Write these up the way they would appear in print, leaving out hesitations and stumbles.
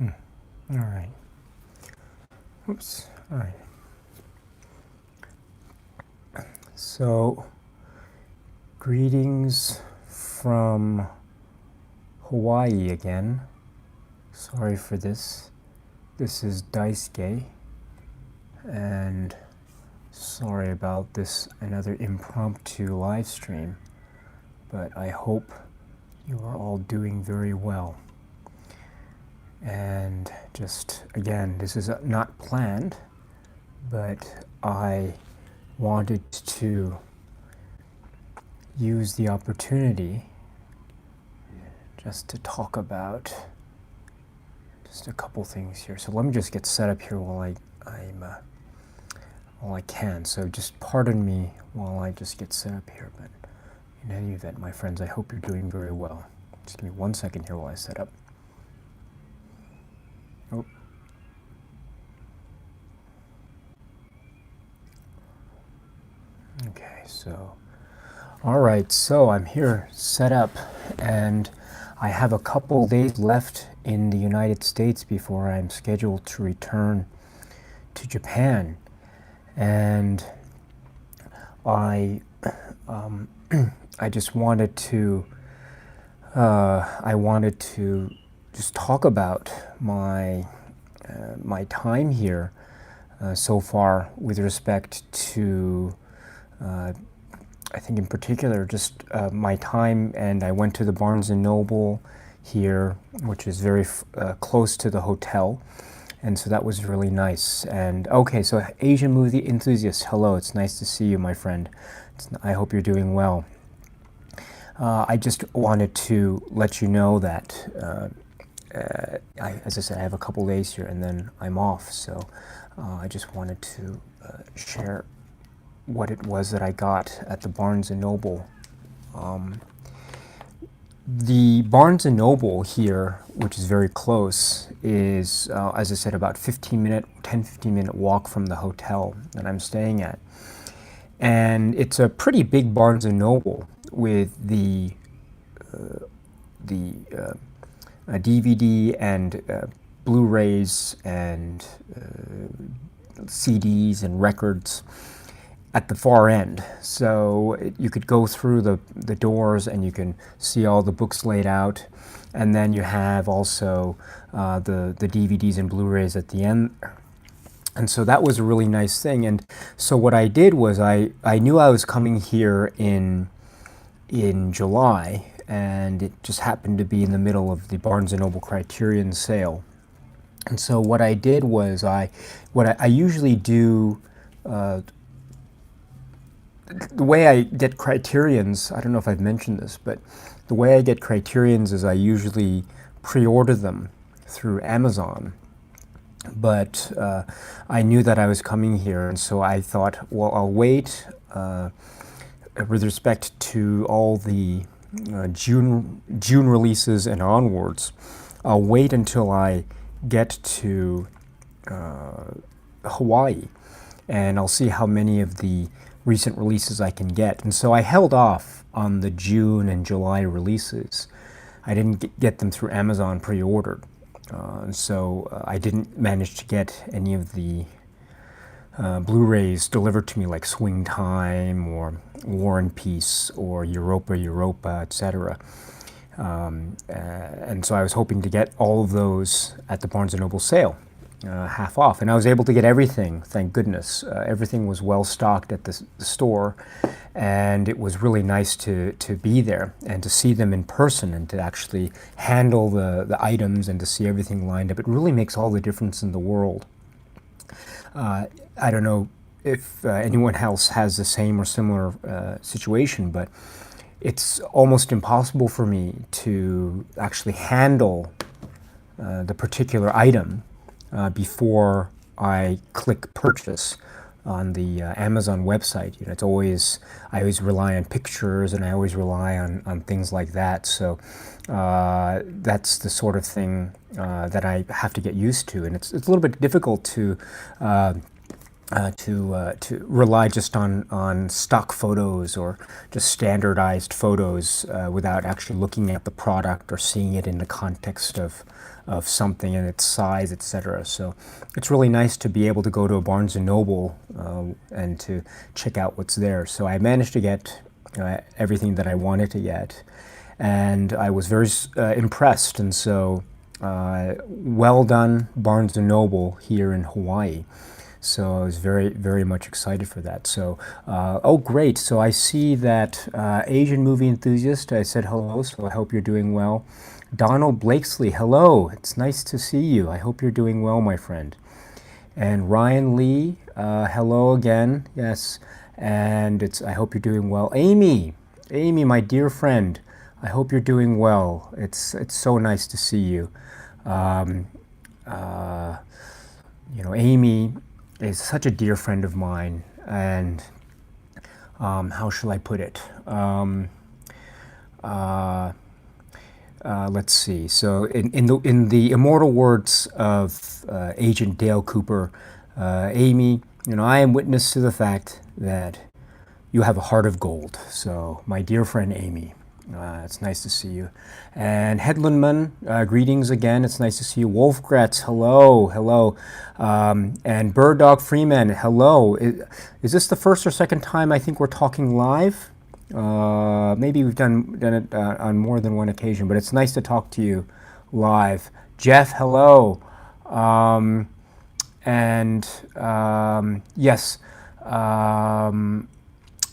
All right. Oops. All right. So, greetings from Hawaii again. Sorry for this. This is Daisuke, and sorry about this another impromptu live stream, but I hope you are all doing very well. And just again, this is not planned, but I wanted to use the opportunity just to talk about just a couple things here. So let me just get set up here while I can. So just pardon me while I just get set up here. But in any event, my friends, I hope you're doing very well. Just give me 1 second here while I set up. Oh. Okay, so, all right, so I'm here set up, and I have a couple days left in the United States before I'm scheduled to return to Japan. And I just wanted to, just talk about my time here so far with respect to, I think in particular, just my time. And I went to the Barnes and Noble here, which is very close to the hotel. And so that was really nice. And okay, so Asian movie enthusiasts, hello, it's nice to see you, my friend. I hope you're doing well. I just wanted to let you know that, as I said, I have a couple days here and then I'm off. So I just wanted to share what it was that I got at the Barnes and Noble. The Barnes and Noble here, which is very close, is, as I said, about 10-15 minute walk from the hotel that I'm staying at. And it's a pretty big Barnes and Noble with the DVD and Blu-rays and CDs and records at the far end. So you could go through the doors and you can see all the books laid out. And then you have also the DVDs and Blu-rays at the end. And so that was a really nice thing. And so what I did was I knew I was coming here in July, and it just happened to be in the middle of the Barnes & Noble Criterion sale. And so what I did was I usually do, the way I get Criterions, I don't know if I've mentioned this, but the way I get Criterions is I usually pre-order them through Amazon. But I knew that I was coming here, and so I thought, well, I'll wait with respect to all the June releases and onwards. I'll wait until I get to Hawaii, and I'll see how many of the recent releases I can get. And so I held off on the June and July releases. I didn't get them through Amazon pre-ordered. And so I didn't manage to get any of the Blu-rays delivered to me, like Swing Time or War and Peace or Europa, etc. And so I was hoping to get all of those at the Barnes & Noble sale, half off. And I was able to get everything, thank goodness. Everything was well stocked at the store, and it was really nice to be there and to see them in person and to actually handle the items and to see everything lined up. It really makes all the difference in the world. I don't know if anyone else has the same or similar situation, but it's almost impossible for me to actually handle the particular item before I click purchase on the Amazon website. You know, I always rely on pictures, and I always rely on things like that. So that's the sort of thing that I have to get used to, and it's a little bit difficult to to rely just on stock photos or just standardized photos without actually looking at the product or seeing it in the context of something and its size, etc. So it's really nice to be able to go to a Barnes and Noble and to check out what's there. So I managed to get everything that I wanted to get, and I was very impressed. And so, well done, Barnes and Noble here in Hawaii. So I was very, very much excited for that. So, oh, great. So I see that Asian movie enthusiast, I said hello, so I hope you're doing well. Donald Blakesley, hello. It's nice to see you. I hope you're doing well, my friend. And Ryan Lee, hello again. Yes. And I hope you're doing well. Amy, my dear friend, I hope you're doing well. It's so nice to see you. Amy is such a dear friend of mine, and how shall I put it? Let's see. So, in the immortal words of Agent Dale Cooper, Amy, I am witness to the fact that you have a heart of gold. So, my dear friend Amy, it's nice to see you. And Headlandman, greetings again. It's nice to see you. Wolfgratz, hello. And Bird Dog Freeman, hello. Is this the first or second time I think we're talking live? Maybe we've done it on more than one occasion, but it's nice to talk to you live. Jeff, hello. Yes.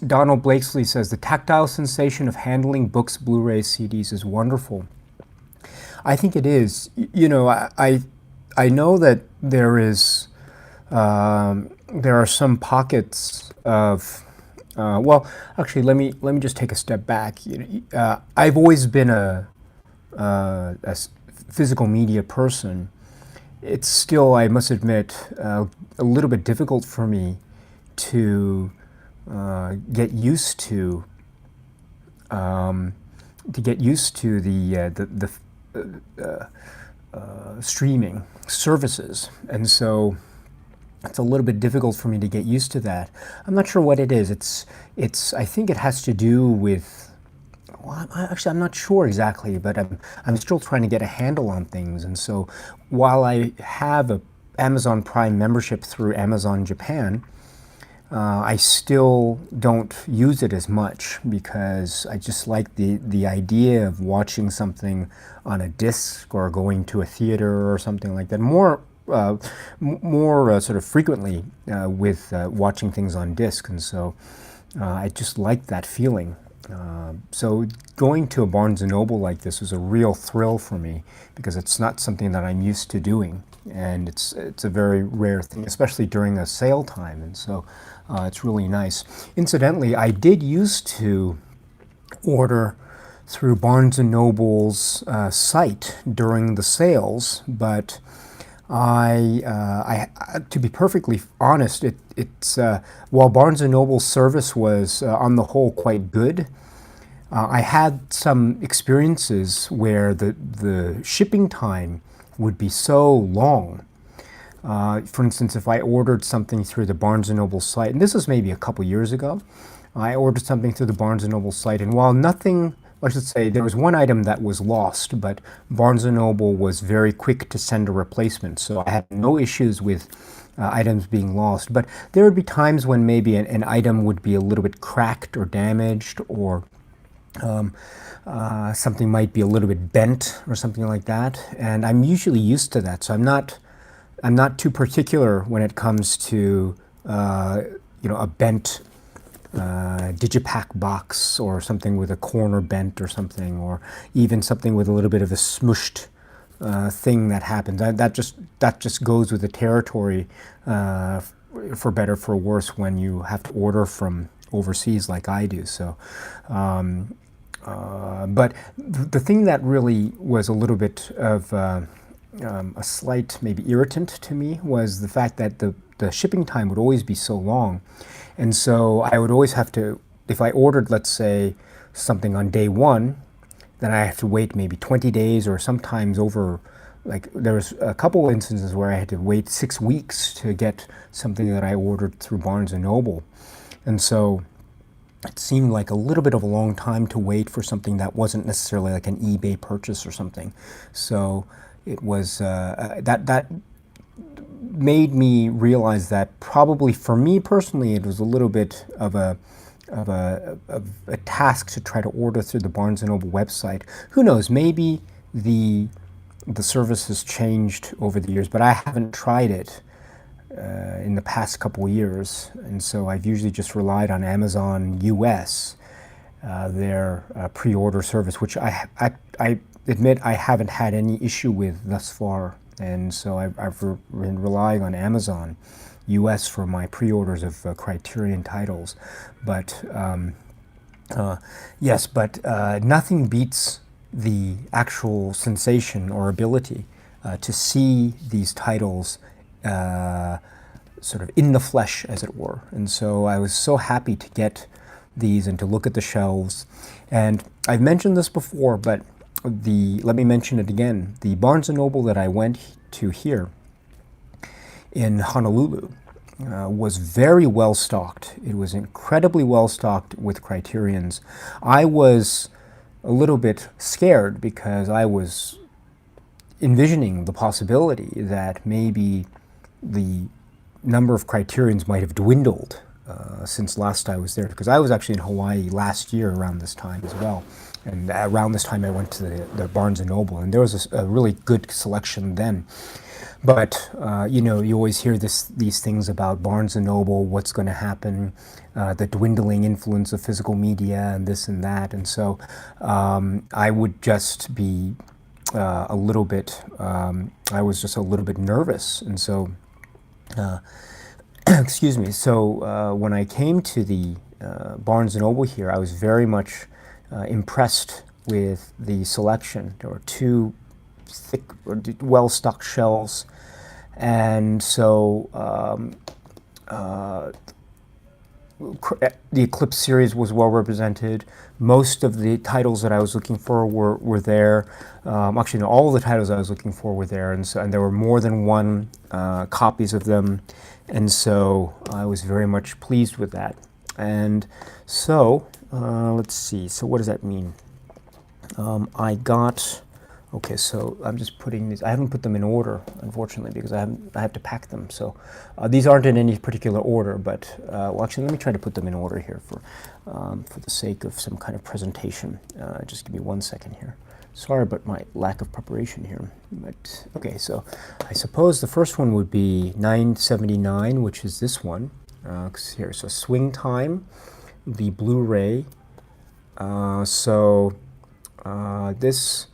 Donald Blakesley says, the tactile sensation of handling books, Blu-rays, CDs is wonderful. I think it is. I know that there are some pockets of, well, actually, let me just take a step back. I've always been a physical media person. It's still, I must admit, a little bit difficult for me to get used to the streaming services, and so it's a little bit difficult for me to get used to that. I'm not sure what it is. It's. I think it has to do with. Well, I'm not sure exactly, but I'm still trying to get a handle on things, and so while I have a Amazon Prime membership through Amazon Japan, I still don't use it as much because I just like the idea of watching something on a disc or going to a theater or something like that more sort of frequently with watching things on disc, and so I just like that feeling. So going to a Barnes & Noble like this was a real thrill for me because it's not something that I'm used to doing, and it's a very rare thing, especially during a sale time, and so it's really nice. Incidentally, I did used to order through Barnes & Noble's site during the sales, but to be perfectly honest, it's while Barnes & Noble's service was on the whole quite good, I had some experiences where the shipping time would be so long. For instance, if I ordered something through the Barnes & Noble site, and this was maybe a couple years ago, I ordered something through the Barnes & Noble site, and while nothing, I should say, there was one item that was lost, but Barnes & Noble was very quick to send a replacement, so I had no issues with items being lost. But there would be times when maybe an item would be a little bit cracked or damaged, or something might be a little bit bent or something like that, and I'm usually used to that, so I'm not too particular when it comes to a bent Digipack box or something with a corner bent or something, or even something with a little bit of a smushed thing that happens. That just goes with the territory, for better for worse, when you have to order from overseas like I do. So. But the thing that really was a little bit of a slight maybe irritant to me was the fact that the shipping time would always be so long. And so I would always have to, if I ordered, let's say, something on day one, then I have to wait maybe 20 days or sometimes over like there was a couple instances where I had to wait 6 weeks to get something that I ordered through Barnes and Noble, and so it seemed like a little bit of a long time to wait for something that wasn't necessarily like an eBay purchase or something. So it was that made me realize that probably for me personally, it was a little bit of a task to try to order through the Barnes and Noble website. Who knows? Maybe the service has changed over the years, but I haven't tried it in the past couple of years, and so I've usually just relied on Amazon US, their pre-order service, which I admit I haven't had any issue with thus far, and so I've been relying on Amazon US for my pre-orders of Criterion titles. But yes, but nothing beats the actual sensation or ability to see these titles sort of in the flesh, as it were. And so I was so happy to get these and to look at the shelves. And I've mentioned this before, but let me mention it again. The Barnes & Noble that I went to here in Honolulu was very well stocked. It was incredibly well stocked with Criterions. I was a little bit scared because I was envisioning the possibility that maybe the number of Criterions might have dwindled since last I was there, because I was actually in Hawaii last year around this time as well. And around this time I went to the Barnes & Noble, and there was a really good selection then. But, you know, you always hear these things about Barnes & Noble, what's going to happen, the dwindling influence of physical media and this and that. And so I would just be a little bit, I was just a little bit nervous. And so, excuse me, so when I came to the Barnes & Noble here, I was very much impressed with the selection. There were two thick, well-stocked shelves, and so the Eclipse series was well represented. Most of the titles that I was looking for were there. Actually, no, all the titles I was looking for were there, and there were more than one copies of them, and so I was very much pleased with that. And so let's see. So what does that mean? I got. Okay, so I'm just putting these. I haven't put them in order, unfortunately, because I have to pack them. So these aren't in any particular order, but well, actually, let me try to put them in order here for the sake of some kind of presentation. Just give me 1 second here. Sorry about my lack of preparation here. But okay, so I suppose the first one would be 979, which is this one. Here, so Swing Time, the Blu-ray. This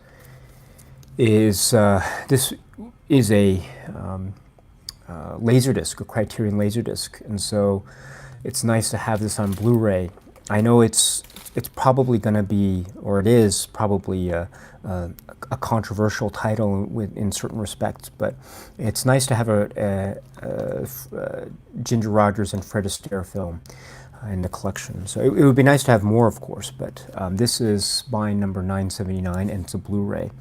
is a Laserdisc, a Criterion Laserdisc, and so it's nice to have this on Blu-ray. I know it's probably going to be, or it is probably a controversial title in certain respects, but it's nice to have a Ginger Rogers and Fred Astaire film in the collection. So it would be nice to have more, of course, but this is Spine number 979, and it's a Blu-ray.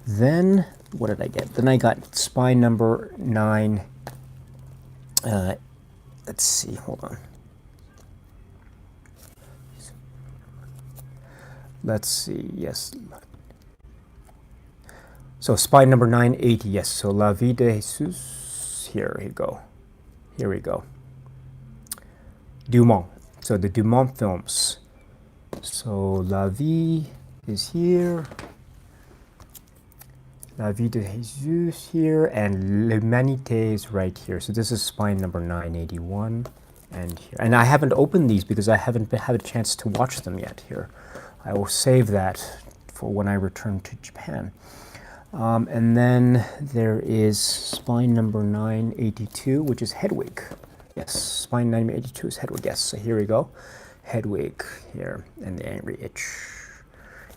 Then, what did I get? Then I got Spine number 9. Let's see, hold on. Let's see, yes. So Spine number 980, yes. So La Vie de Jesus, here we go. Here we go. Dumont. So the Dumont films. So La Vie is here. La Vie de Jesus here, and L'Humanité is right here. So this is Spine number 981, and here. And I haven't opened these because I haven't had a chance to watch them yet here. I will save that for when I return to Japan. And then there is Spine number 982, which is Hedwig. Yes, Spine 982 is Hedwig. Yes, so here we go. Hedwig here, and the Angry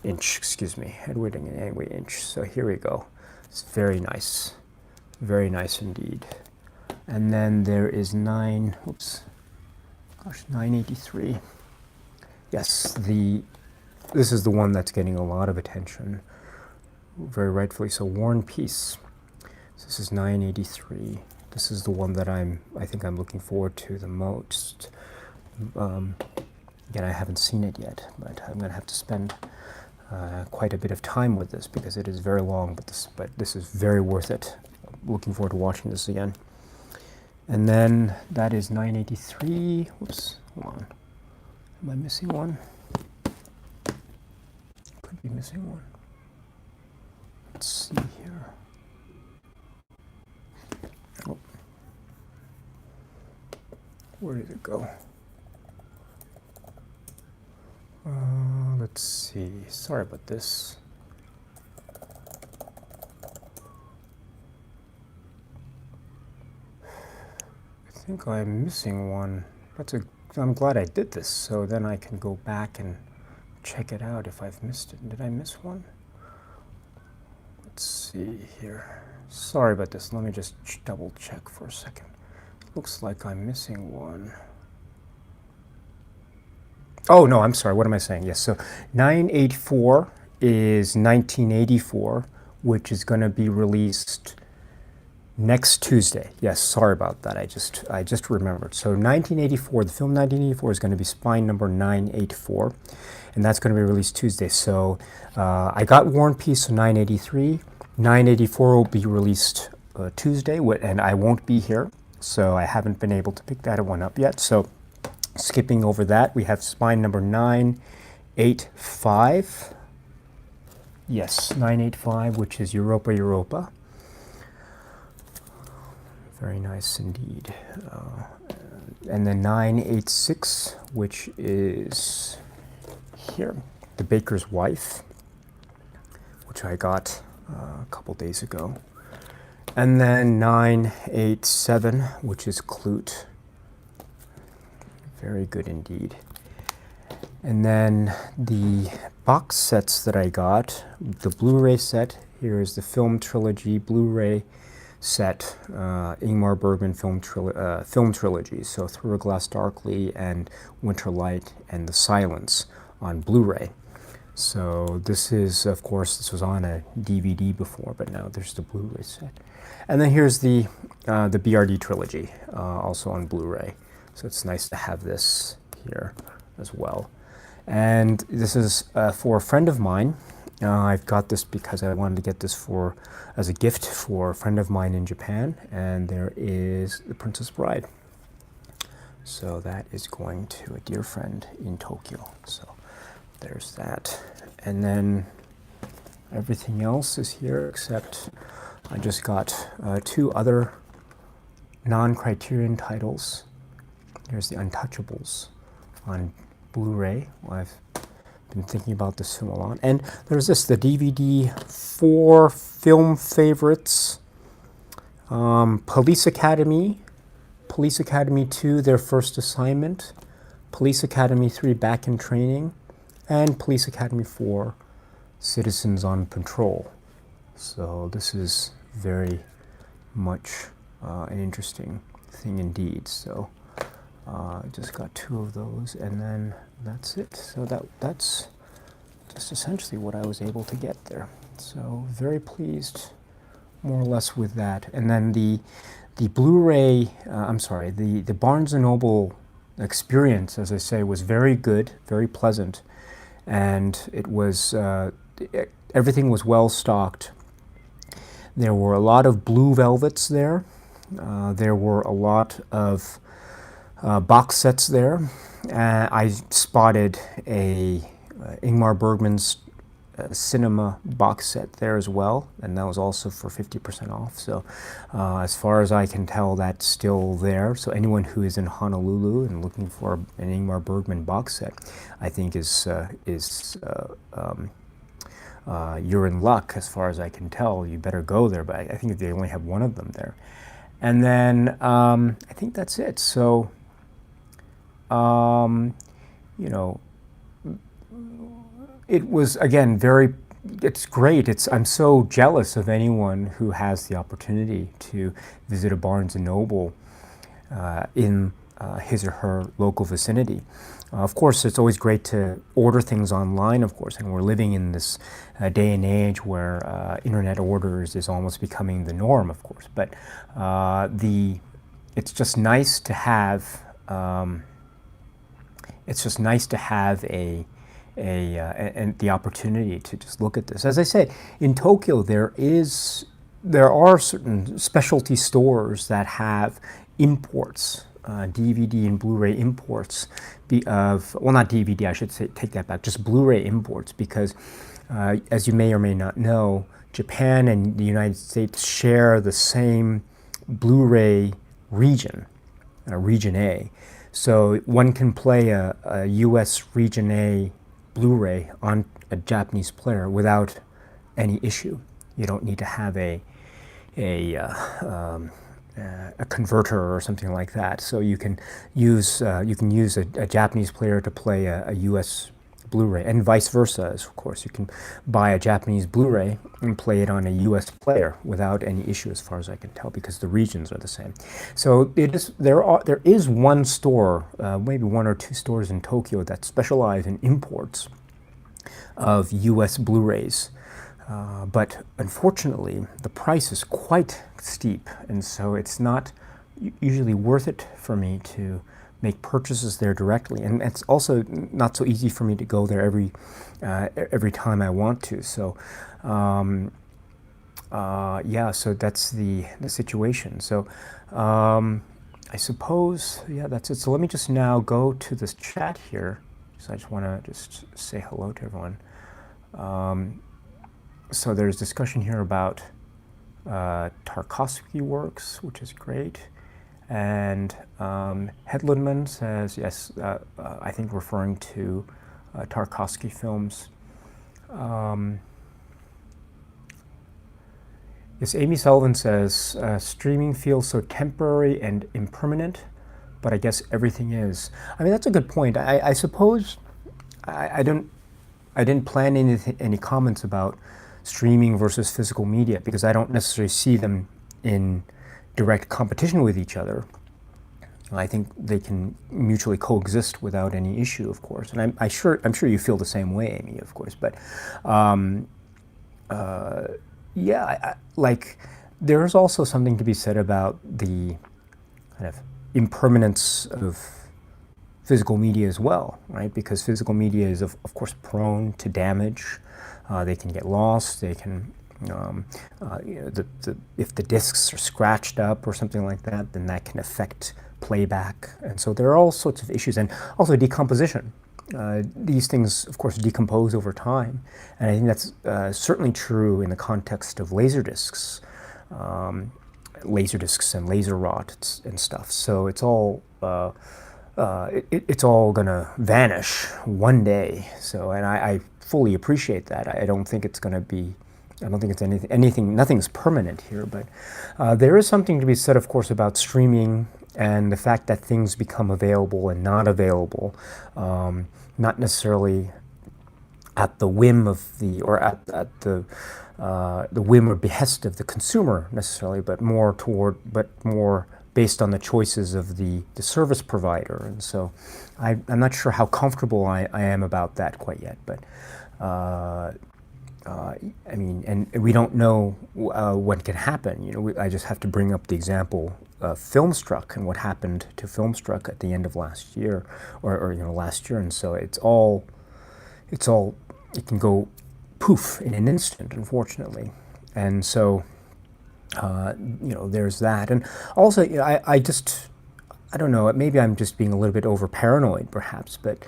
Inch, excuse me. Hedwig and the Angry Inch. So here we go. It's very nice indeed. And then there is 983. Yes, this is the one that's getting a lot of attention. very rightfully so. War and Peace. This is 983. This is the one that I think I'm looking forward to the most. Again, I haven't seen it yet, but I'm going to have to spend quite a bit of time with this because it is very long, but this is very worth it. Looking forward to watching this again. And then that is 983. Whoops, hold on. Am I missing one? Could be missing one. Let's see here. Oh. Where did it go? Let's see. Sorry about this. I think I'm missing one. I'm glad I did this, so then I can go back and check it out if I've missed it. Did I miss one? Let's see here. Sorry about this. Let me just double check for a second. Looks like I'm missing one. Oh, no, I'm sorry. What am I saying? Yes, so 984 is 1984, which is going to be released next Tuesday. Yes, sorry about that. I just remembered. So 1984, the film 1984 is going to be Spine number 984, and that's going to be released Tuesday. So I got War and Peace on 983. 984 will be released Tuesday, and I won't be here, so I haven't been able to pick that one up yet. So skipping over that, we have Spine number 985. Yes, 985, which is Europa Europa. Very nice indeed. And then 986, which is here, The Baker's Wife, which I got a couple days ago. And then 987, which is Klute. Very good indeed. And then the box sets that I got, the Blu-ray set, here is the film trilogy Blu-ray set, Ingmar Bergman film trilogy, so Through a Glass Darkly and Winterlight and The Silence on Blu-ray. So this is, of course, this was on a DVD before, but now there's the Blu-ray set. And then here's the BRD trilogy, also on Blu-ray. So it's nice to have this here as well. And this is for a friend of mine. I've got this because I wanted to get this as a gift for a friend of mine in Japan, and there is The Princess Bride. So that is going to a dear friend in Tokyo. So there's that. And then everything else is here except I just got 2 other non-Criterion titles. Here's The Untouchables on Blu-ray. I've been thinking about this film a lot. And there's this, the DVD 4 film favorites. Police Academy 2, Their First Assignment, Police Academy 3, Back in Training, and Police Academy 4, Citizens on Patrol. So this is very much an interesting thing indeed. So I just got 2 of those, and then that's it. So that's just essentially what I was able to get there. So very pleased, more or less, with that. And then the Blu-ray, the Barnes & Noble experience, as I say, was very good, very pleasant, and it was everything was well stocked. There were a lot of blue velvets there. There were a lot of box sets there. I spotted a Ingmar Bergman's cinema box set there as well, and that was also for 50% off. So as far as I can tell, that's still there. So anyone who is in Honolulu and looking for an Ingmar Bergman box set, I think you're in luck. As far as I can tell, you better go there, but I think they only have one of them there. And then I think that's it. So you know, it was, again, it's great. I'm so jealous of anyone who has the opportunity to visit a Barnes & Noble in his or her local vicinity. Of course, it's always great to order things online, of course, and we're living in this day and age where internet orders is almost becoming the norm, of course. But it's just nice to have and the opportunity to just look at this. As I say, in Tokyo, there are certain specialty stores that have imports, DVD and Blu-ray imports not DVD, I should say, take that back, just Blu-ray imports, because as you may or may not know, Japan and the United States share the same Blu-ray region, Region A. So one can play a US Region A Blu-ray on a Japanese player without any issue. You don't need to have a converter or something like that. So you can use a Japanese player to play a US Blu-ray, and vice versa. Of course, you can buy a Japanese Blu-ray and play it on a US player without any issue, as far as I can tell, because the regions are the same. So there is one store, maybe one or two stores in Tokyo that specialize in imports of US Blu-rays. But unfortunately, the price is quite steep, and so it's not usually worth it for me to make purchases there directly. And it's also not so easy for me to go there every time I want to. So, so that's the situation. So, I suppose, that's it. So let me just now go to this chat here. So I just want to just say hello to everyone. So there's discussion here about Tarkovsky works, which is great. And Hedlundman says, yes, I think referring to Tarkovsky films. Yes, Amy Sullivan says, streaming feels so temporary and impermanent, but I guess everything is. I mean, that's a good point. I suppose I didn't plan any comments about streaming versus physical media, because I don't necessarily see them in direct competition with each other. I think they can mutually coexist without any issue, of course. And I'm sure you feel the same way, Amy, of course. But there's also something to be said about the kind of impermanence of physical media as well, right? Because physical media is, of course, prone to damage. They can get lost. They can, if the discs are scratched up or something like that, then that can affect playback. And so there are all sorts of issues, and also decomposition. These things, of course, decompose over time, and I think that's certainly true in the context of laserdiscs and laser rot and stuff. So it's all it's all gonna vanish one day. So, and I fully appreciate that. I don't think it's gonna be. I don't think it's anything. Nothing's permanent here, but there is something to be said, of course, about streaming and the fact that things become available and not available, not necessarily at the whim of at the whim or behest of the consumer necessarily, but more based on the choices of the service provider. And so I'm not sure how comfortable I am about that quite yet, but I mean, and we don't know what can happen. You know, I just have to bring up the example of Filmstruck and what happened to Filmstruck at the end of last year, or last year. And so it can go poof in an instant, unfortunately. And so there's that. And also, I don't know, maybe I'm just being a little bit over paranoid perhaps, but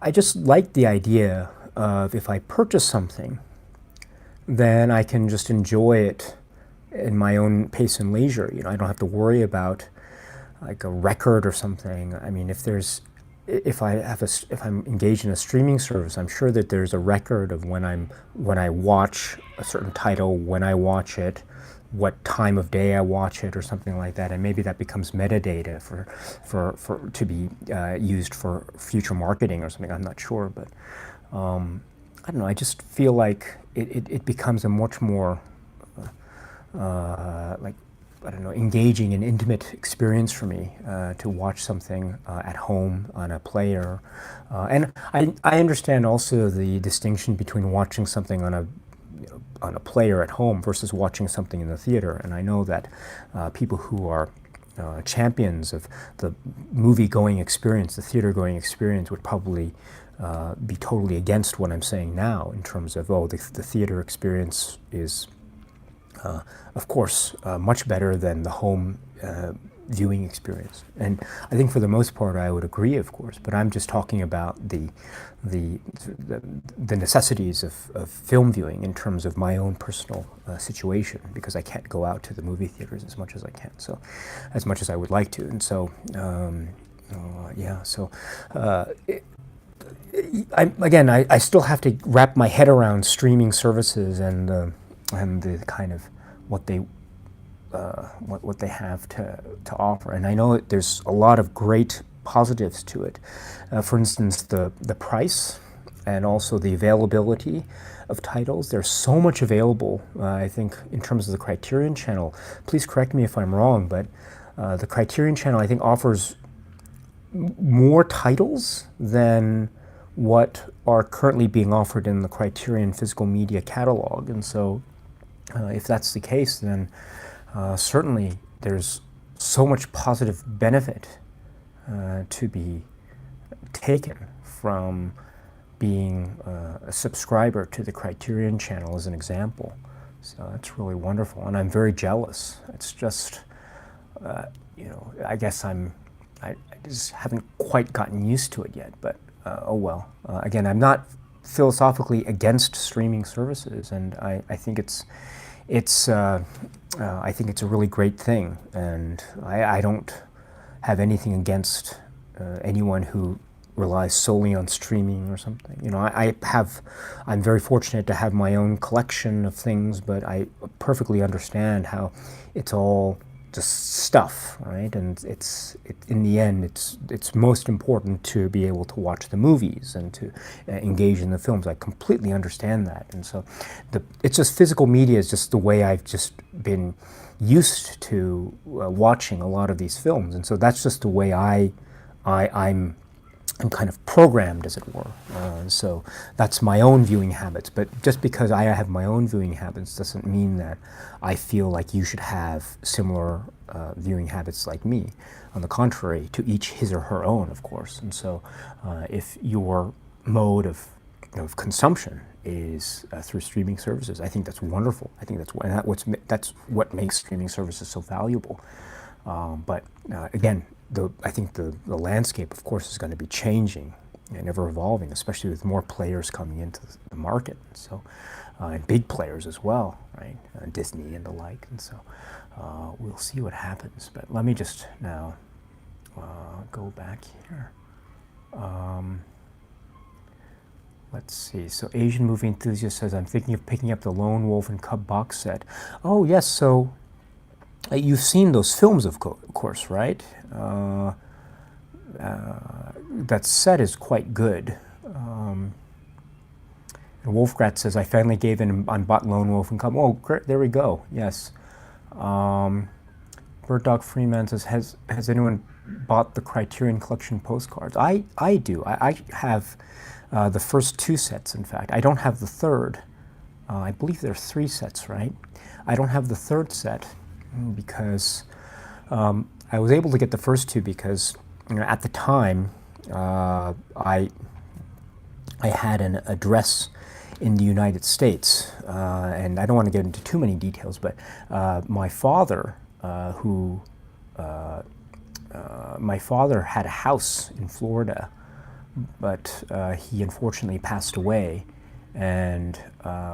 I just like the idea of, if I purchase something, then I can just enjoy it in my own pace and leisure. I don't have to worry about like a record or something. I mean, if I'm engaged in a streaming service, I'm sure that there's a record of when I watch a certain title, when I watch it, what time of day I watch it, or something like that, and maybe that becomes metadata for to be used for future marketing or something. I'm not sure, but I don't know. I just feel like it becomes a much more like I don't know, engaging and intimate experience for me to watch something at home on a player. And I understand also the distinction between watching something on a on a player at home versus watching something in the theater. And I know that people who are champions of the movie-going experience, the theater-going experience, would probably be totally against what I'm saying now in terms of, oh, the theater experience is, of course, much better than the home viewing experience. And I think for the most part I would agree, of course, but I'm just talking about the necessities of film viewing in terms of my own personal situation, because I can't go out to the movie theaters as much as I can, so as much as I would like to. And so yeah, so I still have to wrap my head around streaming services and the kind of what they have to offer. And I know that there's a lot of great positives to it. For instance, the price and also the availability of titles. There's so much available, I think, in terms of the Criterion Channel. Please correct me if I'm wrong, but the Criterion Channel, I think, offers more titles than what are currently being offered in the Criterion physical media catalog. And so if that's the case, then certainly there's so much positive benefit to be taken from being a subscriber to the Criterion Channel, as an example. So that's really wonderful, and I'm very jealous. It's just, you know, I guess I just haven't quite gotten used to it yet, but oh well. Again, I'm not philosophically against streaming services, and I think I think it's a really great thing, and I don't have anything against anyone who relies solely on streaming or something. You know, I'm very fortunate to have my own collection of things, but I perfectly understand how it's all just stuff, right? And in the end, it's most important to be able to watch the movies and to engage in the films. I completely understand that, and so it's just physical media is just the way I've just been used to watching a lot of these films, and so that's just the way I'm kind of programmed, as it were. So that's my own viewing habits. But just because I have my own viewing habits doesn't mean that I feel like you should have similar viewing habits like me. On the contrary, to each his or her own, of course. And so if your mode of consumption is through streaming services, I think that's wonderful. I think that's what makes streaming services so valuable. But again, I think the landscape, of course, is going to be changing and ever evolving, especially with more players coming into the market. So, and big players as well, right? Disney and the like. And so we'll see what happens. But let me just now go back here. Let's see. So Asian Movie Enthusiast says, I'm thinking of picking up the Lone Wolf and Cub box set. Oh, yes. So you've seen those films, of course, right? That set is quite good. And Wolfgrat says, I finally gave in on bought Lone Wolf and Cub. Oh, great, there we go. Yes. Bird Dog Freeman says, has anyone bought the Criterion Collection postcards? I do. I have the first two sets, in fact. I don't have the third. I believe there are 3 sets, right? I don't have the third set because I was able to get the first 2 because, you know, at the time I had an address in the United States, and I don't want to get into too many details, but my father had a house in Florida, but he unfortunately passed away, and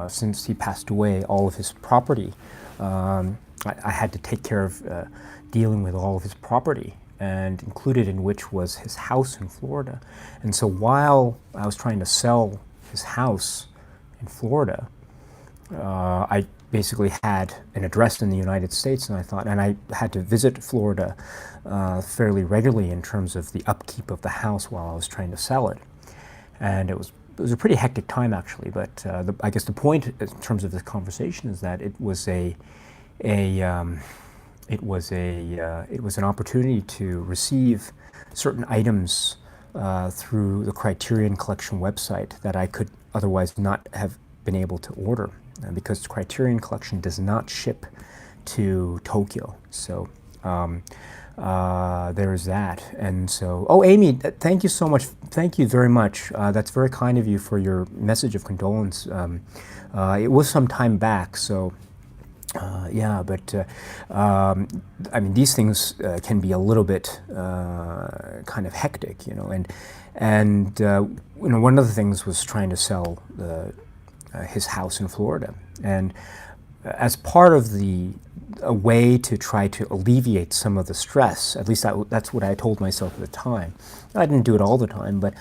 since he passed away, all of his property, I had to take care of dealing with all of his property, and included in which was his house in Florida. And so while I was trying to sell his house in Florida, I basically had an address in the United States, and I had to visit Florida fairly regularly in terms of the upkeep of the house while I was trying to sell it. And it was a pretty hectic time, actually, but I guess the point in terms of this conversation is that it was it was an opportunity to receive certain items through the Criterion Collection website that I could otherwise not have been able to order because the Criterion Collection does not ship to Tokyo. So there's that. And so, oh, Amy, thank you so much. Thank you very much. That's very kind of you for your message of condolence. It was some time back, so yeah, but I mean, these things can be a little bit kind of hectic, you know, and you know, one of the things was trying to sell his house in Florida, and as part of a way to try to alleviate some of the stress, at least that's what I told myself at the time. I didn't do it all the time, but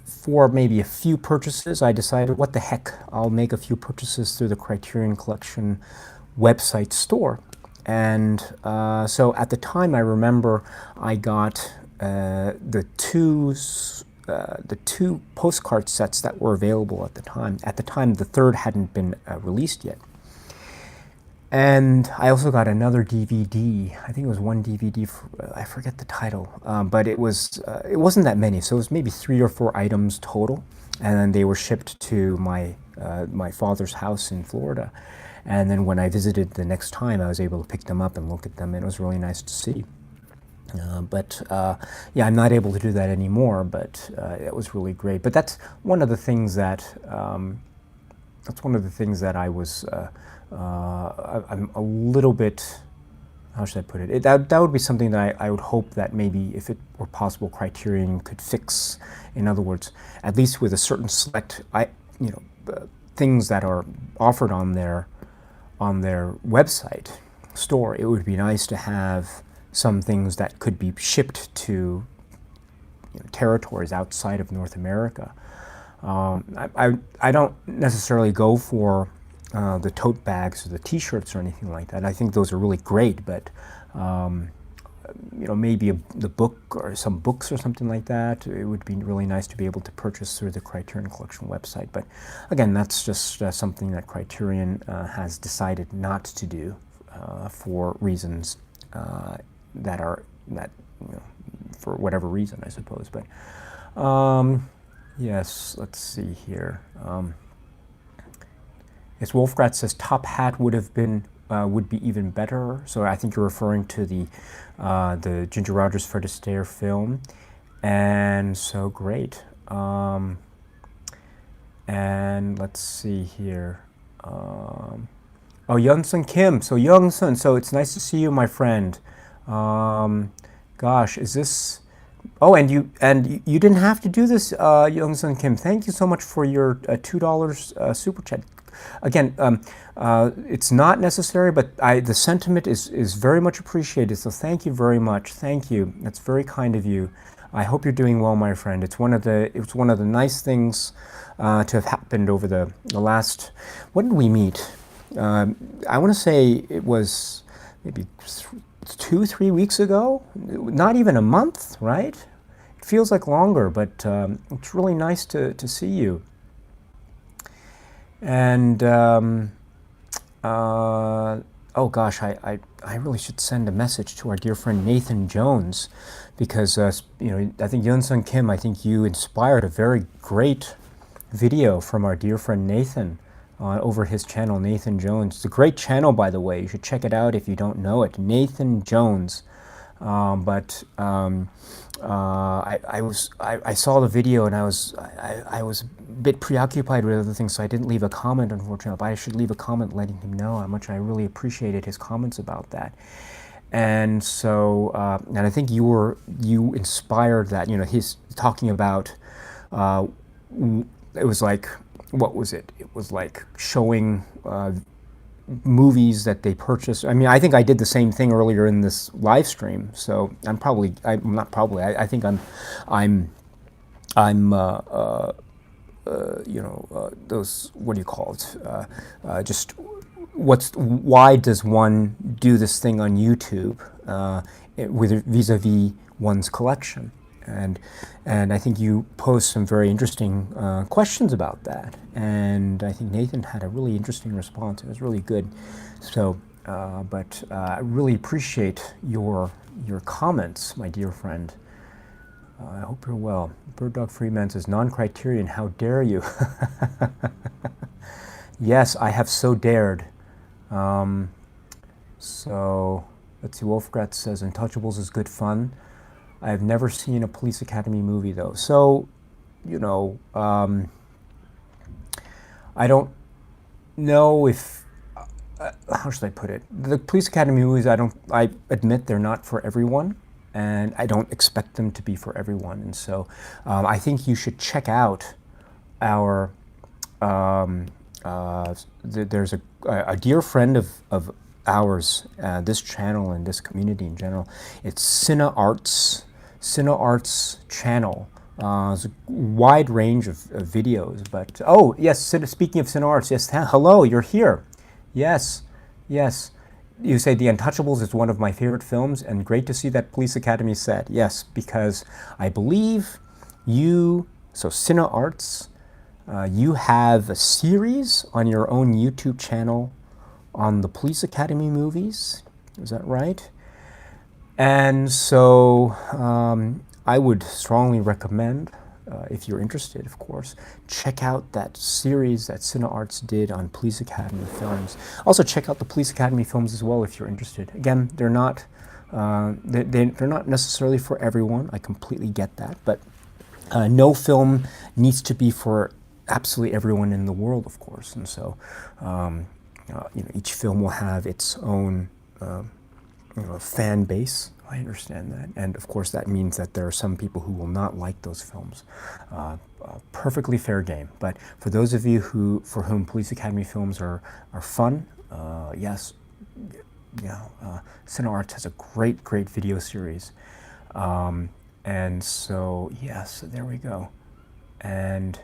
for maybe a few purchases, I decided, what the heck, I'll make a few purchases through the Criterion Collection website store. And so at the time, I remember I got the two postcard sets that were available at the time. At the time, the third hadn't been released yet. And I also got another DVD. I think it was one DVD. I forget the title, but it wasn't that many. So it was maybe 3 or 4 items total, and then they were shipped to my father's house in Florida. And then when I visited the next time, I was able to pick them up and look at them, and it was really nice to see. But yeah, I'm not able to do that anymore. But it was really great. But that's one of the things that I was. I'm a little bit, how should I put it? That would be something that I would hope that maybe, if it were possible, Criterion could fix. In other words, at least with a certain select, things that are offered on their website store, it would be nice to have some things that could be shipped to territories outside of North America. I don't necessarily go for the tote bags or the T-shirts or anything like that. I think those are really great, but maybe the book or some books or something like that, it would be really nice to be able to purchase through the Criterion Collection website. But again, that's just something that Criterion has decided not to do for reasons for whatever reason, I suppose. But yes, let's see here. Yes, Wolfgrat says Top Hat would be even better. So I think you're referring to the Ginger Rogers, Fred Astaire film, and so great. And let's see here. Oh, Youngsun Kim. So Youngsun, so it's nice to see you, my friend. Gosh, is this? Oh, and you didn't have to do this, Youngsun Kim. Thank you so much for your $2 super chat. Again, it's not necessary, but the sentiment is very much appreciated. So thank you very much. Thank you. That's very kind of you. I hope you're doing well, my friend. It's one of the nice things to have happened over the last. When did we meet? I want to say it was maybe 2-3 weeks ago. Not even a month, right? It feels like longer, but it's really nice to see you. And oh gosh, I really should send a message to our dear friend Nathan Jones, because I think Youngsun Kim, I think you inspired a very great video from our dear friend Nathan over his channel, Nathan Jones. It's a great channel, by the way. You should check it out if you don't know it, Nathan Jones. I saw the video, and I was a bit preoccupied with other things, so I didn't leave a comment, unfortunately. But I should leave a comment letting him know how much I really appreciated his comments about that. And so, and I think you inspired that. He's talking about. It was like, what was it? It was like showing. Movies that they purchased. I mean, I think I did the same thing earlier in this live stream. So I think those, what do you call it? Why does one do this thing on YouTube with vis-a-vis one's collection? And I think you posed some very interesting questions about that. And I think Nathan had a really interesting response. It was really good. So but I really appreciate your comments, my dear friend. I hope you're well. Bird Dog Freeman says, non-criterion, how dare you? Yes, I have so dared. So, let's see, Wolfgrat says, Untouchables is good fun. I have never seen a Police Academy movie, though. So, you know, I don't know if, how should I put it? The Police Academy movies, I admit they're not for everyone, and I don't expect them to be for everyone. And so I think you should check out our, there's a dear friend of ours, this channel and this community in general. It's Cine Arts channel. There's a wide range of videos, but oh yes, speaking of Cine Arts, yes, hello, you're here. Yes, yes. You say The Untouchables is one of my favorite films, and great to see that Police Academy set. Yes, because I believe you, so Cine Arts, you have a series on your own YouTube channel on the Police Academy movies. Is that right? And so I would strongly recommend, if you're interested, of course, check out that series that Cine Arts did on Police Academy films. Also, check out the Police Academy films as well if you're interested. Again, they're not necessarily for everyone. I completely get that, but no film needs to be for absolutely everyone in the world, of course. And so, you know, each film will have its own fan base. I understand that, and of course that means that there are some people who will not like those films. Perfectly fair game. But for those of you for whom Police Academy films are fun, yes, Cine Arts has a great video series, and so yes, there we go. And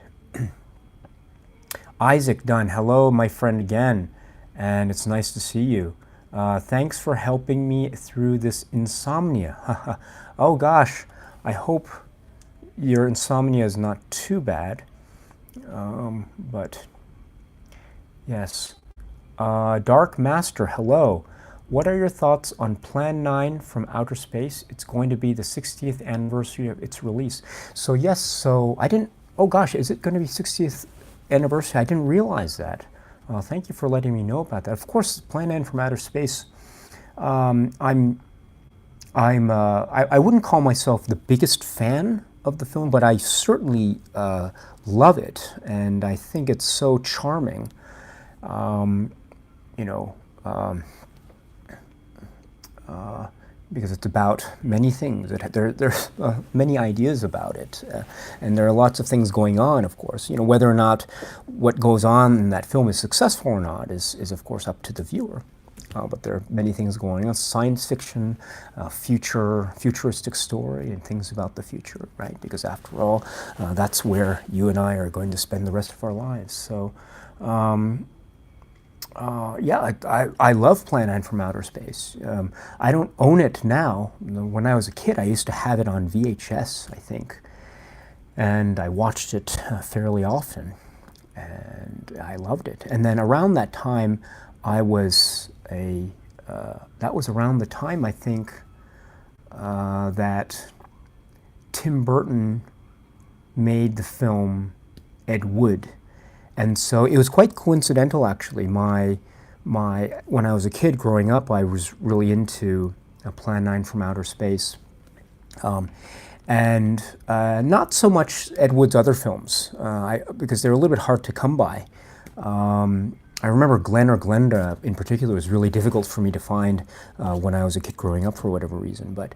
Isaac Dunn, hello, my friend again, and it's nice to see you. Thanks for helping me through this insomnia. Oh gosh, I hope your insomnia is not too bad. But yes. Dark Master, hello. What are your thoughts on Plan 9 from Outer Space? It's going to be the 60th anniversary of its release. So yes, so I didn't, oh gosh, is it going to be 60th anniversary? I didn't realize that. Thank you for letting me know about that. Of course, Plan 9 from Outer Space. I wouldn't call myself the biggest fan of the film, but I certainly love it, and I think it's so charming. You know, because it's about many things. There's many ideas about it, and there are lots of things going on, of course. You know, whether or not what goes on in that film is successful or not is of course up to the viewer. But there are many things going on: science fiction, futuristic story, and things about the future, right? Because after all, that's where you and I are going to spend the rest of our lives. So. Yeah, I love Plan 9 from Outer Space. I don't own it now. When I was a kid, I used to have it on VHS, I think. And I watched it fairly often. And I loved it. And then around that time, that was around the time, I think, that Tim Burton made the film Ed Wood. And so it was quite coincidental, actually. When I was a kid growing up, I was really into Plan 9 from Outer Space. And not so much Ed Wood's other films, because they're a little bit hard to come by. I remember Glen or Glenda in particular was really difficult for me to find when I was a kid growing up for whatever reason. But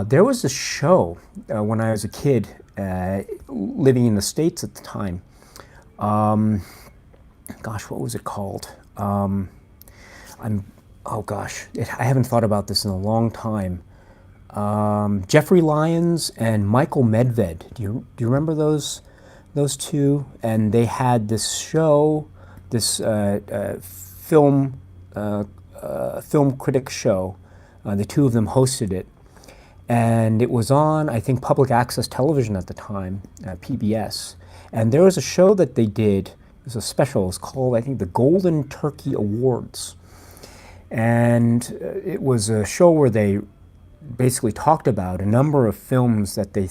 there was a show when I was a kid living in the States at the time. Gosh, what was it called? Oh gosh, I haven't thought about this in a long time. Jeffrey Lyons and Michael Medved. Do you remember those two? And they had this show, this film critic show. The two of them hosted it, and it was on, I think, public access television at the time, PBS. And there was a show that they did. It was a special. It was called, I think, the Golden Turkey Awards. And it was a show where they basically talked about a number of films that they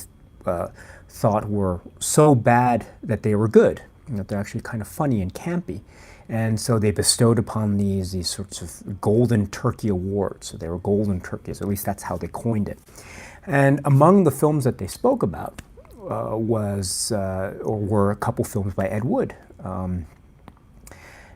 thought were so bad that they were good, that they're actually kind of funny and campy. And so they bestowed upon these sorts of golden turkey awards. So they were golden turkeys, at least that's how they coined it. And among the films that they spoke about were a couple films by Ed Wood.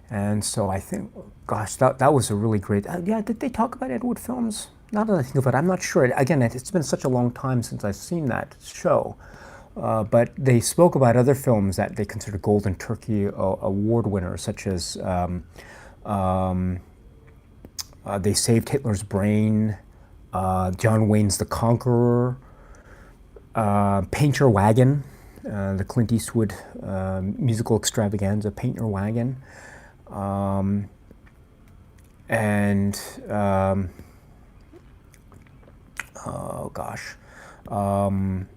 And so I think, gosh, that was a really great, yeah, did they talk about Ed Wood films? Now that I think of it, I'm not sure. Again, it's been such a long time since I've seen that show. But they spoke about other films that they considered Golden Turkey Award winners, such as They Saved Hitler's Brain, John Wayne's The Conqueror, Paint Your Wagon, the Clint Eastwood musical extravaganza, Paint Your Wagon. And oh gosh, I'm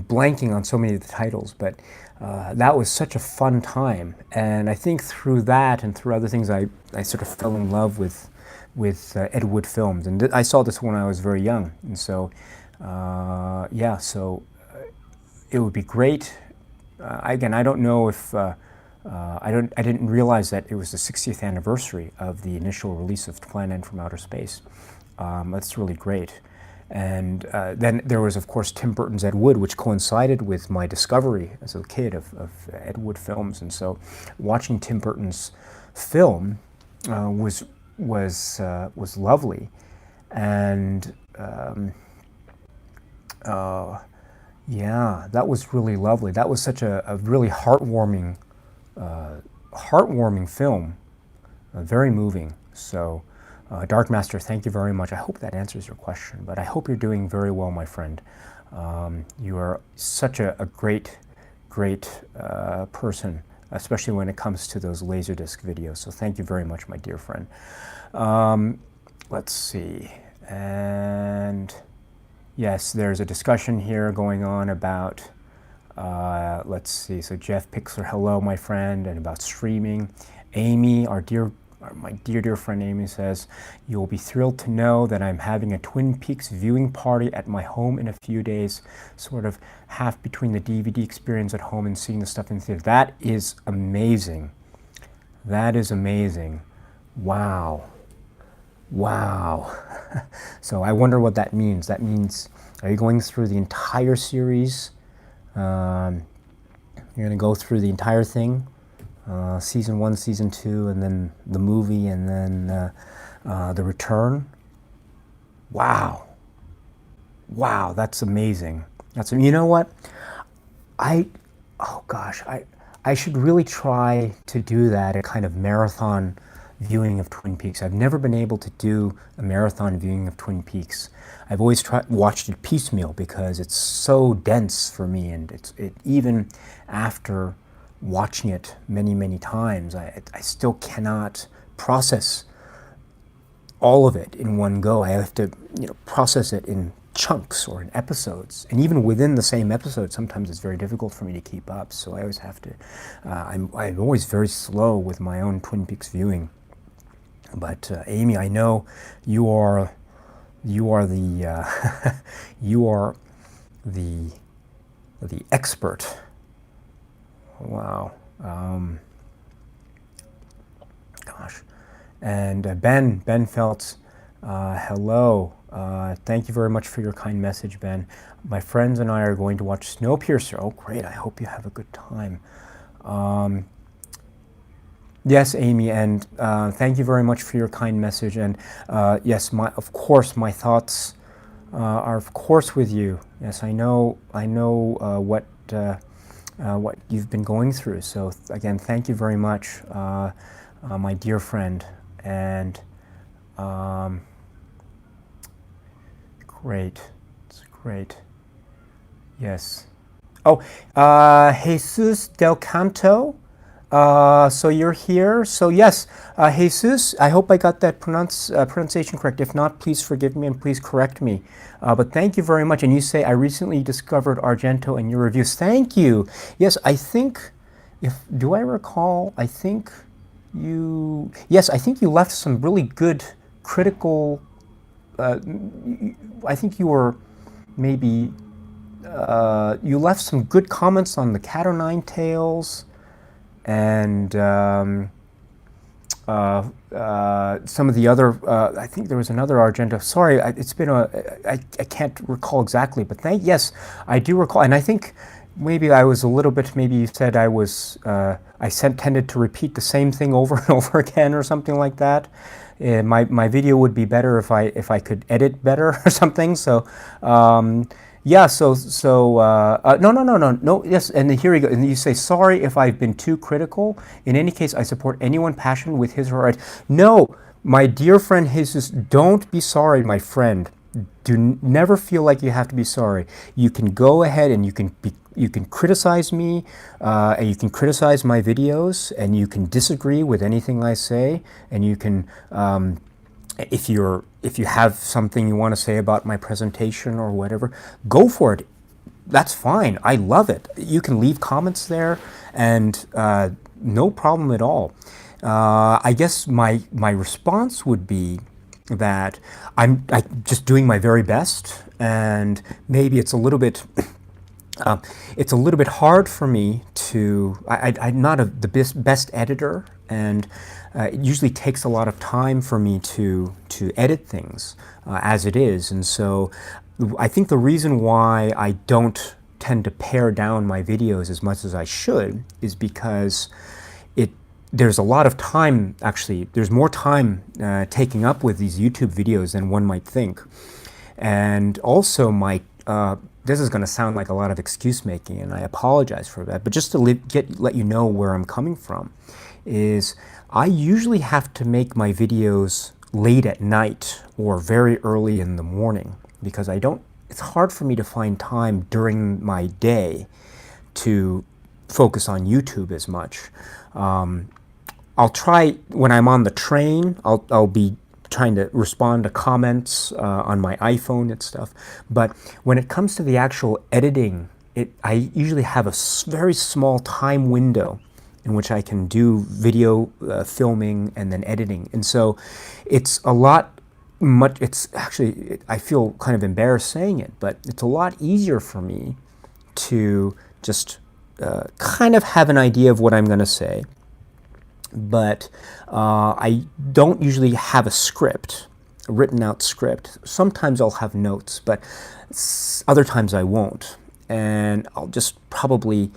blanking on so many of the titles, but that was such a fun time. And I think through that and through other things, I sort of fell in love with Ed Wood films. And I saw this when I was very young. And so, yeah, so it would be great. Again, I don't know if, I didn't realize that it was the 60th anniversary of the initial release of Plan N from Outer Space. That's really great. And then there was, of course, Tim Burton's Ed Wood, which coincided with my discovery as a kid of Ed Wood films. And so watching Tim Burton's film was lovely. And yeah, that was really lovely. That was such a really heartwarming film, very moving. So, Dark Master, thank you very much. I hope that answers your question, but I hope you're doing very well, my friend. You are such a great person, especially when it comes to those Laserdisc videos. So thank you very much, my dear friend. Let's see, and yes, there's a discussion here going on about, let's see, so Jeff Pixler, hello, my friend, and about streaming. Amy, my dear friend Amy says, you will be thrilled to know that I'm having a Twin Peaks viewing party at my home in a few days, sort of half between the DVD experience at home and seeing the stuff in the theater. That is amazing. That is amazing. Wow. Wow. So I wonder what that means. That means, are you going through the entire series? You're going to go through the entire thing? Season 1, Season 2, and then the movie, and then The Return. Wow. Wow, that's amazing. You know what? I should really try to do that, a kind of marathon viewing of Twin Peaks. I've never been able to do a marathon viewing of Twin Peaks. I've always watched it piecemeal because it's so dense for me, and even after watching it many times, I still cannot process all of it in one go. I have to process it in chunks or in episodes, and even within the same episode, sometimes it's very difficult for me to keep up. So I always have to. I'm always very slow with my own Twin Peaks viewing. But Amy, I know you are the you are the expert. Wow. Gosh. And Ben Feltz, hello. Thank you very much for your kind message, Ben. My friends and I are going to watch Snowpiercer. Oh, great. I hope you have a good time. Yes, Amy, and thank you very much for your kind message. And yes, of course, my thoughts are, of course, with you. Yes, I know what you've been going through. So again, thank you very much, my dear friend. And great, it's great. Yes. Oh, Jesus Del Canto. So you're here. So yes, Jesus, I hope I got that pronunciation correct. If not, please forgive me and please correct me. But thank you very much. And you say, I recently discovered Argento and your reviews. Thank you. Yes, I think, do I recall, I think yes, I think you left some really good critical. I think you were maybe you left some good comments on the Cat O' Nine Tails and some of the other. I think there was another Argento. Sorry, it's been I can't recall exactly, but yes, I do recall, and I think maybe I was a little bit. Maybe you said I was. Tended to repeat the same thing over and over again, or something like that. My video would be better if I could edit better or something. So. Yeah, no, yes, and then here we go. And you say, sorry if I've been too critical. In any case, I support anyone passionate with his or her right. No, my dear friend Jesus, don't be sorry, my friend. Never feel like you have to be sorry. You can go ahead and you can criticize me, and you can criticize my videos, and you can disagree with anything I say, and you can. If you have something you want to say about my presentation or whatever, go for it. That's fine. I love it. You can leave comments there, and no problem at all. I guess my response would be that I'm just doing my very best, and maybe it's a little bit. It's a little bit hard for me to. I'm not the best editor, and it usually takes a lot of time for me to edit things as it is. And so I think the reason why I don't tend to pare down my videos as much as I should is because there's a lot of time. Actually, there's more time taking up with these YouTube videos than one might think. And also this is going to sound like a lot of excuse making, and I apologize for that, but just to let you know where I'm coming from, is I usually have to make my videos late at night or very early in the morning, because it's hard for me to find time during my day to focus on YouTube as much. I'll try when I'm on the train, I'll be trying to respond to comments on my iPhone and stuff. But when it comes to the actual editing, I usually have a very small time window in which I can do video filming and then editing. And so it's it's actually, I feel kind of embarrassed saying it, but it's a lot easier for me to just kind of have an idea of what I'm going to say. But I don't usually have a written out script. Sometimes I'll have notes, but other times I won't. And I'll just probably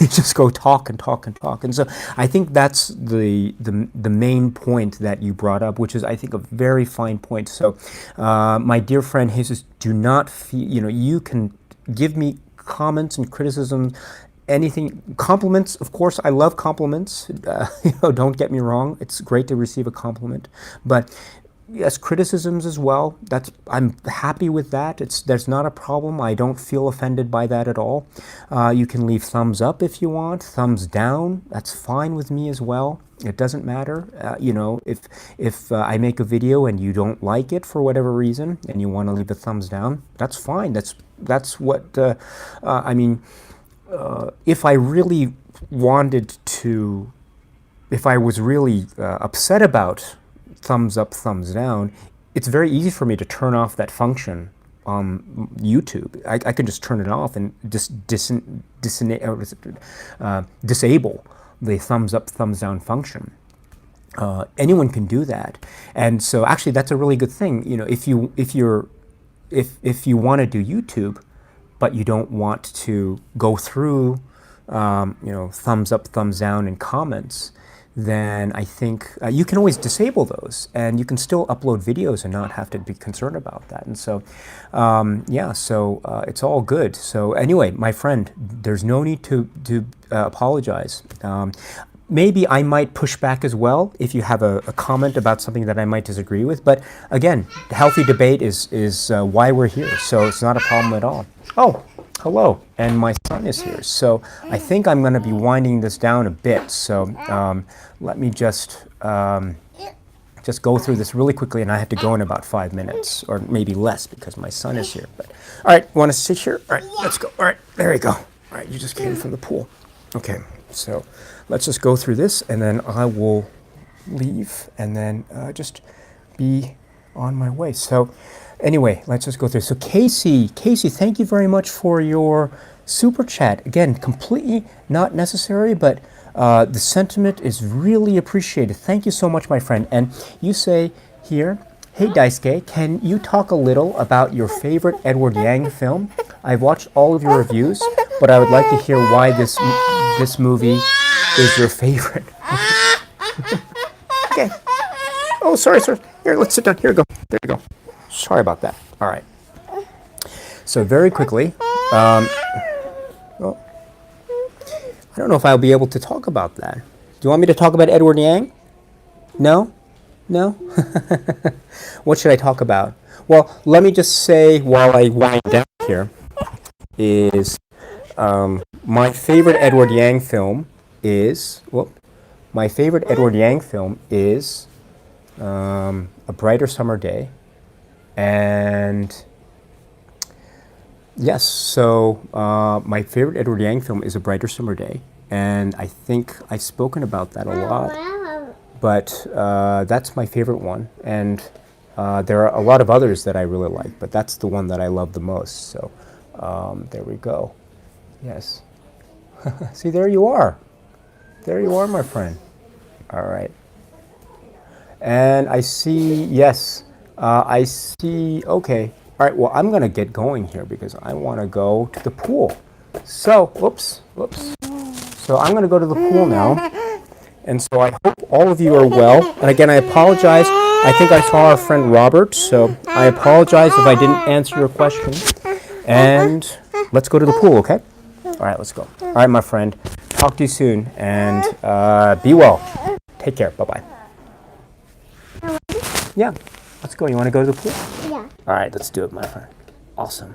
just go talk and talk and talk. And so I think that's the main point that you brought up, which is, I think, a very fine point. So my dear friend Jesus, do not feel, you can give me comments and criticism, anything, compliments. Of course, I love compliments. Don't get me wrong. It's great to receive a compliment, but yes, criticisms as well. I'm happy with that. There's not a problem. I don't feel offended by that at all. You can leave thumbs up if you want, thumbs down. That's fine with me as well. It doesn't matter. If I make a video and you don't like it for whatever reason, and you want to leave a thumbs down, that's fine. That's what I mean. If I really wanted to, if I was really upset about thumbs up, thumbs down, it's very easy for me to turn off that function on YouTube. I could just turn it off and just disable the thumbs up, thumbs down function. Anyone can do that, and so actually that's a really good thing. If you want to do YouTube, but you don't want to go through, thumbs up, thumbs down, and comments, then I think you can always disable those, and you can still upload videos and not have to be concerned about that. And so, it's all good. So anyway, my friend, there's no need to apologize. Maybe I might push back as well if you have a comment about something that I might disagree with. But again, healthy debate is why we're here. So it's not a problem at all. Oh, hello. And my son is here. So I think I'm going to be winding this down a bit. So let me just go through this really quickly. And I have to go in about 5 minutes, or maybe less, because my son is here. But all right, want to sit here? All right, let's go. All right, there you go. All right, you just came from the pool. Okay. So let's just go through this, and then I will leave, and then just be on my way. So anyway, let's just go through. So Casey, thank you very much for your super chat. Again, completely not necessary, but the sentiment is really appreciated. Thank you so much, my friend. And you say here, hey Daisuke, can you talk a little about your favorite Edward Yang film? I've watched all of your reviews, but I would like to hear why this movie is your favorite. Okay. Oh, sorry, sir. Here, let's sit down. Here you go. There you go. Sorry about that. All right. So very quickly, well, I don't know if I'll be able to talk about that. Do you want me to talk about Edward Yang? No? No? What should I talk about? Well, let me just say while I wind down here is my favorite Edward Yang film is, A Brighter Summer Day. And yes, so my favorite Edward Yang film is A Brighter Summer Day. And I think I've spoken about that a lot. But that's my favorite one. And there are a lot of others that I really like, but that's the one that I love the most. So there we go. Yes. See, there you are. There you are, my friend. All right. And I see, yes, I see, okay. All right, well, I'm going to get going here because I want to go to the pool. So, whoops. So I'm going to go to the pool now. And so I hope all of you are well. And again, I apologize. I think I saw our friend Robert, so I apologize if I didn't answer your question. And let's go to the pool, okay? All right, let's go. All right, my friend. Talk to you soon, and be well. Take care. Bye-bye. Yeah, let's go. You want to go to the pool? Yeah. All right, let's do it, my friend. Awesome.